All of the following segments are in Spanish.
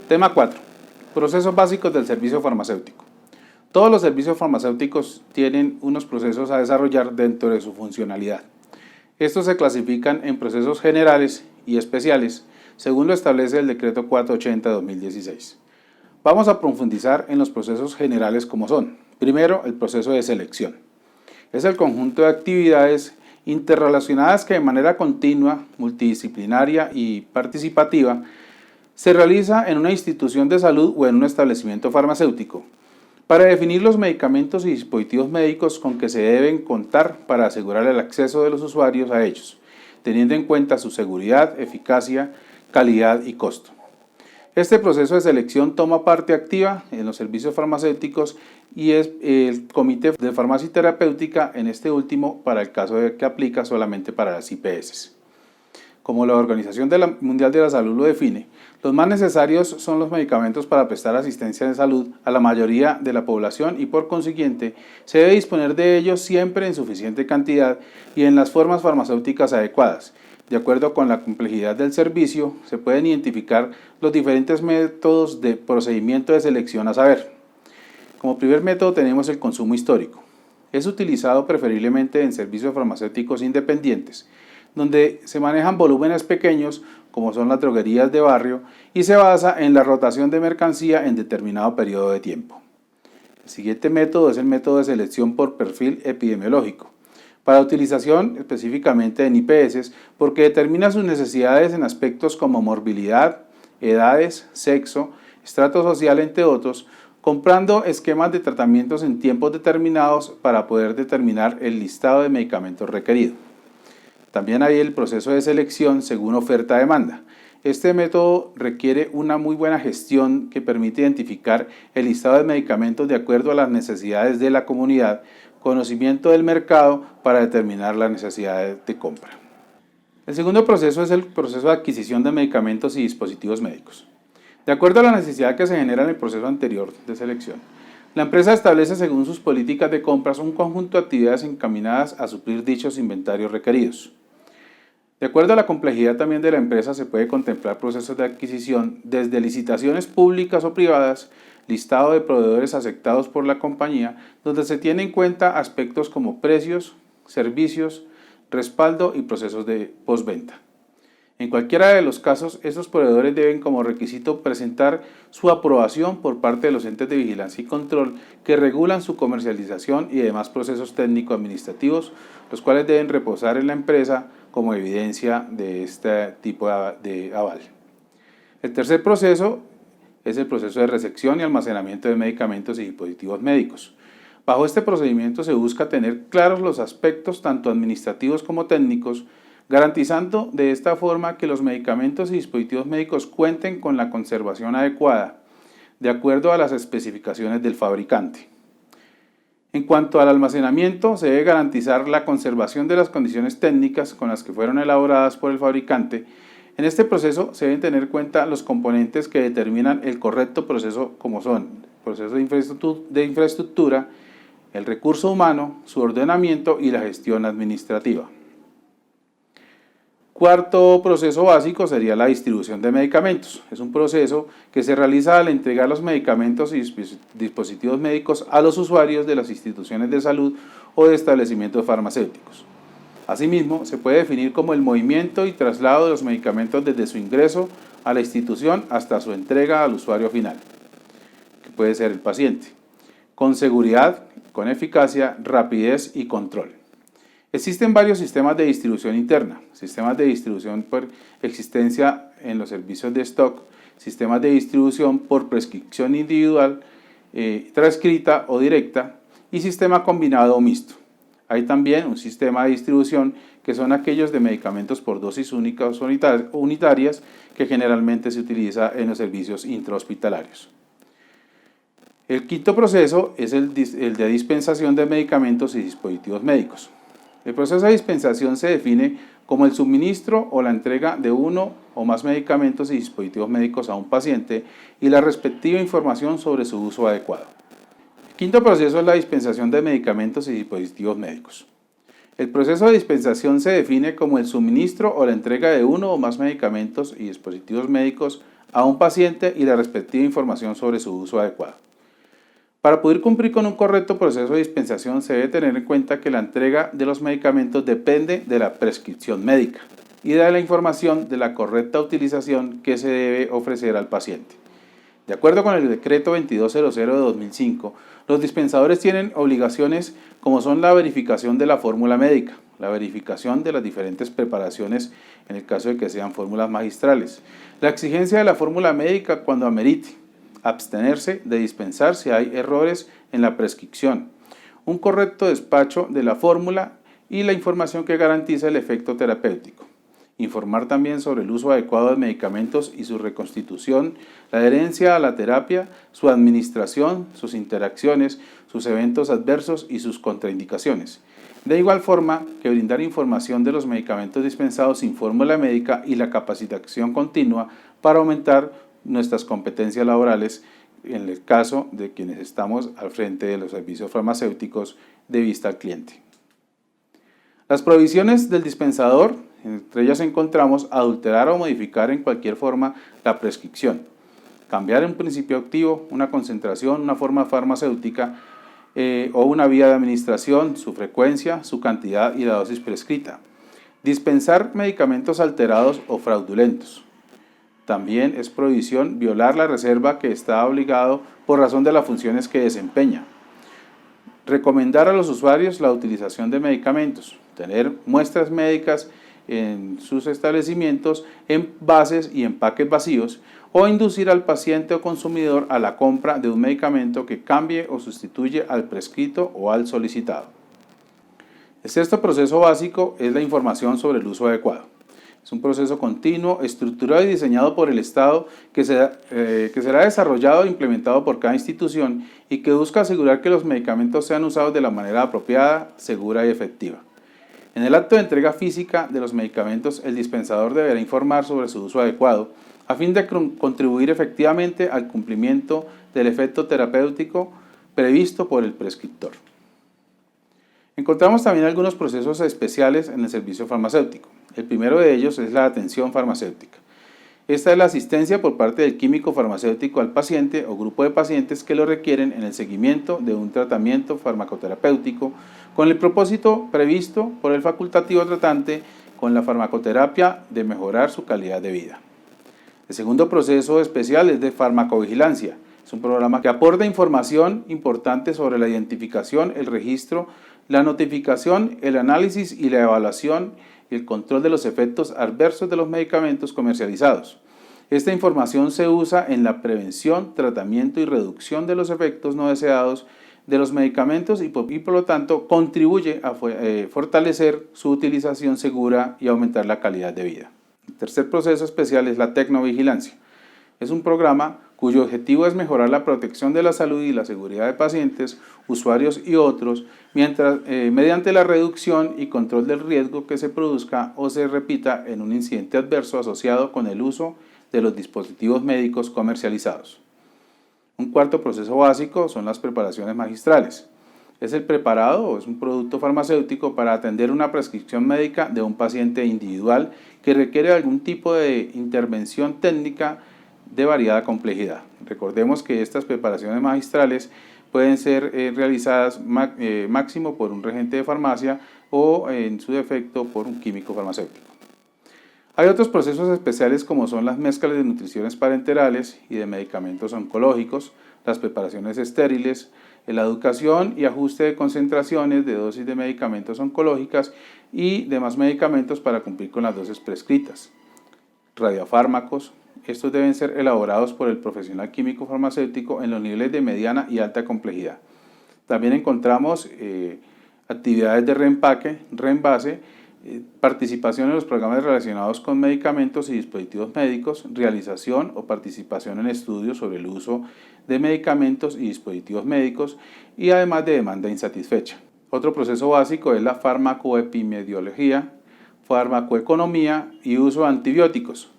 Tema 4. Procesos básicos del servicio farmacéutico. Todos los servicios farmacéuticos tienen unos procesos a desarrollar dentro de su funcionalidad. Estos se clasifican en procesos generales y especiales, según lo establece el Decreto 480/2016. Vamos a profundizar en los procesos generales como son. Primero, el proceso de selección. Es el conjunto de actividades interrelacionadas que de manera continua, multidisciplinaria y participativa se realiza en una institución de salud o en un establecimiento farmacéutico para definir los medicamentos y dispositivos médicos con que se deben contar para asegurar el acceso de los usuarios a ellos, teniendo en cuenta su seguridad, eficacia, calidad y costo. Este proceso de selección toma parte activa en los servicios farmacéuticos y es el Comité de Farmacia y Terapéutica, en este último para el caso de que aplica solamente para las IPS. Como la Organización Mundial de la Salud lo define, los más necesarios son los medicamentos para prestar asistencia de salud a la mayoría de la población y por consiguiente se debe disponer de ellos siempre en suficiente cantidad y en las formas farmacéuticas adecuadas. De acuerdo con la complejidad del servicio, se pueden identificar los diferentes métodos de procedimiento de selección a saber. Como primer método tenemos el consumo histórico. Es utilizado preferiblemente en servicios farmacéuticos independientes, donde se manejan volúmenes pequeños como son las droguerías de barrio y se basa en la rotación de mercancía en determinado periodo de tiempo. El siguiente método es el método de selección por perfil epidemiológico, para utilización específicamente en IPS porque determina sus necesidades en aspectos como morbilidad, edades, sexo, estrato social entre otros, comprando esquemas de tratamientos en tiempos determinados para poder determinar el listado de medicamentos requerido. También hay el proceso de selección según oferta-demanda. Este método requiere una muy buena gestión que permite identificar el listado de medicamentos de acuerdo a las necesidades de la comunidad, conocimiento del mercado para determinar las necesidades de compra. El segundo proceso es el proceso de adquisición de medicamentos y dispositivos médicos. De acuerdo a la necesidad que se genera en el proceso anterior de selección, la empresa establece según sus políticas de compras un conjunto de actividades encaminadas a suplir dichos inventarios requeridos. De acuerdo a la complejidad también de la empresa se puede contemplar procesos de adquisición desde licitaciones públicas o privadas, listado de proveedores aceptados por la compañía, donde se tienen en cuenta aspectos como precios, servicios, respaldo y procesos de postventa. En cualquiera de los casos, estos proveedores deben como requisito presentar su aprobación por parte de los entes de vigilancia y control que regulan su comercialización y demás procesos técnico-administrativos, los cuales deben reposar en la empresa como evidencia de este tipo de aval. El tercer proceso es el proceso de recepción y almacenamiento de medicamentos y dispositivos médicos. Bajo este procedimiento se busca tener claros los aspectos tanto administrativos como técnicos, garantizando de esta forma que los medicamentos y dispositivos médicos cuenten con la conservación adecuada, de acuerdo a las especificaciones del fabricante. En cuanto al almacenamiento, se debe garantizar la conservación de las condiciones técnicas con las que fueron elaboradas por el fabricante. En este proceso se deben tener en cuenta los componentes que determinan el correcto proceso, como son el proceso de infraestructura, el recurso humano, su ordenamiento y la gestión administrativa. Cuarto proceso básico sería la distribución de medicamentos. Es un proceso que se realiza al entregar los medicamentos y dispositivos médicos a los usuarios de las instituciones de salud o de establecimientos farmacéuticos. Asimismo, se puede definir como el movimiento y traslado de los medicamentos desde su ingreso a la institución hasta su entrega al usuario final, que puede ser el paciente, con seguridad, con eficacia, rapidez y control. Existen varios sistemas de distribución interna, sistemas de distribución por existencia en los servicios de stock, sistemas de distribución por prescripción individual, transcrita o directa y sistema combinado o mixto. Hay también un sistema de distribución que son aquellos de medicamentos por dosis únicas unitarias que generalmente se utiliza en los servicios intrahospitalarios. El quinto proceso es el de dispensación de medicamentos y dispositivos médicos. El proceso de dispensación se define como el suministro o la entrega de uno o más medicamentos y dispositivos médicos a un paciente y la respectiva información sobre su uso adecuado. El quinto proceso es la dispensación de medicamentos y dispositivos médicos. El proceso de dispensación se define como el suministro o la entrega de uno o más medicamentos y dispositivos médicos a un paciente y la respectiva información sobre su uso adecuado. Para poder cumplir con un correcto proceso de dispensación se debe tener en cuenta que la entrega de los medicamentos depende de la prescripción médica y de la información de la correcta utilización que se debe ofrecer al paciente. De acuerdo con el decreto 2200 de 2005, los dispensadores tienen obligaciones como son la verificación de la fórmula médica, la verificación de las diferentes preparaciones en el caso de que sean fórmulas magistrales, la exigencia de la fórmula médica cuando amerite, abstenerse de dispensar si hay errores en la prescripción, un correcto despacho de la fórmula y la información que garantiza el efecto terapéutico. Informar también sobre el uso adecuado de medicamentos y su reconstitución, la adherencia a la terapia, su administración, sus interacciones, sus eventos adversos y sus contraindicaciones. De igual forma que brindar información de los medicamentos dispensados sin fórmula médica y la capacitación continua para aumentar nuestras competencias laborales en el caso de quienes estamos al frente de los servicios farmacéuticos de vista al cliente. Las provisiones del dispensador, entre ellas encontramos adulterar o modificar en cualquier forma la prescripción, cambiar un principio activo, una concentración, una forma farmacéutica o una vía de administración, su frecuencia, su cantidad y la dosis prescrita, dispensar medicamentos alterados o fraudulentos. También es prohibición violar la reserva que está obligado por razón de las funciones que desempeña. Recomendar a los usuarios la utilización de medicamentos, tener muestras médicas en sus establecimientos, envases y empaques vacíos, o inducir al paciente o consumidor a la compra de un medicamento que cambie o sustituye al prescrito o al solicitado. El sexto proceso básico es la información sobre el uso adecuado. Es un proceso continuo, estructurado y diseñado por el Estado que será desarrollado e implementado por cada institución y que busca asegurar que los medicamentos sean usados de la manera apropiada, segura y efectiva. En el acto de entrega física de los medicamentos, el dispensador deberá informar sobre su uso adecuado a fin de contribuir efectivamente al cumplimiento del efecto terapéutico previsto por el prescriptor. Encontramos también algunos procesos especiales en el servicio farmacéutico. El primero de ellos es la atención farmacéutica. Esta es la asistencia por parte del químico farmacéutico al paciente o grupo de pacientes que lo requieren en el seguimiento de un tratamiento farmacoterapéutico con el propósito previsto por el facultativo tratante con la farmacoterapia de mejorar su calidad de vida. El segundo proceso especial es de farmacovigilancia. Es un programa que aporta información importante sobre la identificación, el registro, la notificación, el análisis y la evaluación y el control de los efectos adversos de los medicamentos comercializados. Esta información se usa en la prevención, tratamiento y reducción de los efectos no deseados de los medicamentos y por lo tanto contribuye a fortalecer su utilización segura y aumentar la calidad de vida. El tercer proceso especial es la tecnovigilancia. Es un programa cuyo objetivo es mejorar la protección de la salud y la seguridad de pacientes, usuarios y otros, mediante la reducción y control del riesgo que se produzca o se repita en un incidente adverso asociado con el uso de los dispositivos médicos comercializados. Un cuarto proceso básico son las preparaciones magistrales. Es el preparado o es un producto farmacéutico para atender una prescripción médica de un paciente individual que requiere algún tipo de intervención técnica de variada complejidad. Recordemos que estas preparaciones magistrales pueden ser realizadas máximo por un regente de farmacia o en su defecto por un químico farmacéutico. Hay otros procesos especiales como son las mezclas de nutriciones parenterales y de medicamentos oncológicos, las preparaciones estériles, la educación y ajuste de concentraciones de dosis de medicamentos oncológicas y demás medicamentos para cumplir con las dosis prescritas. Radiofármacos. Estos deben ser elaborados por el profesional químico farmacéutico en los niveles de mediana y alta complejidad. También encontramos actividades de reempaque, reenvase, participación en los programas relacionados con medicamentos y dispositivos médicos, realización o participación en estudios sobre el uso de medicamentos y dispositivos médicos y además de demanda insatisfecha. Otro proceso básico es la farmacoepidemiología, farmacoeconomía y uso de antibióticos,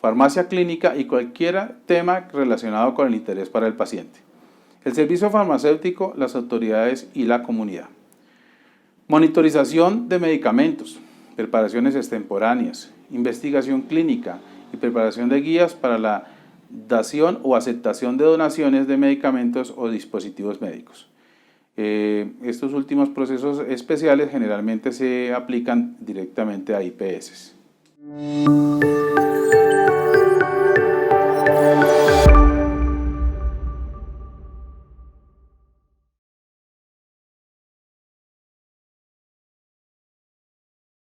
farmacia clínica y cualquier tema relacionado con el interés para el paciente. El servicio farmacéutico, las autoridades y la comunidad. Monitorización de medicamentos, preparaciones extemporáneas, investigación clínica y preparación de guías para la dación o aceptación de donaciones de medicamentos o dispositivos médicos. Estos últimos procesos especiales generalmente se aplican directamente a IPS.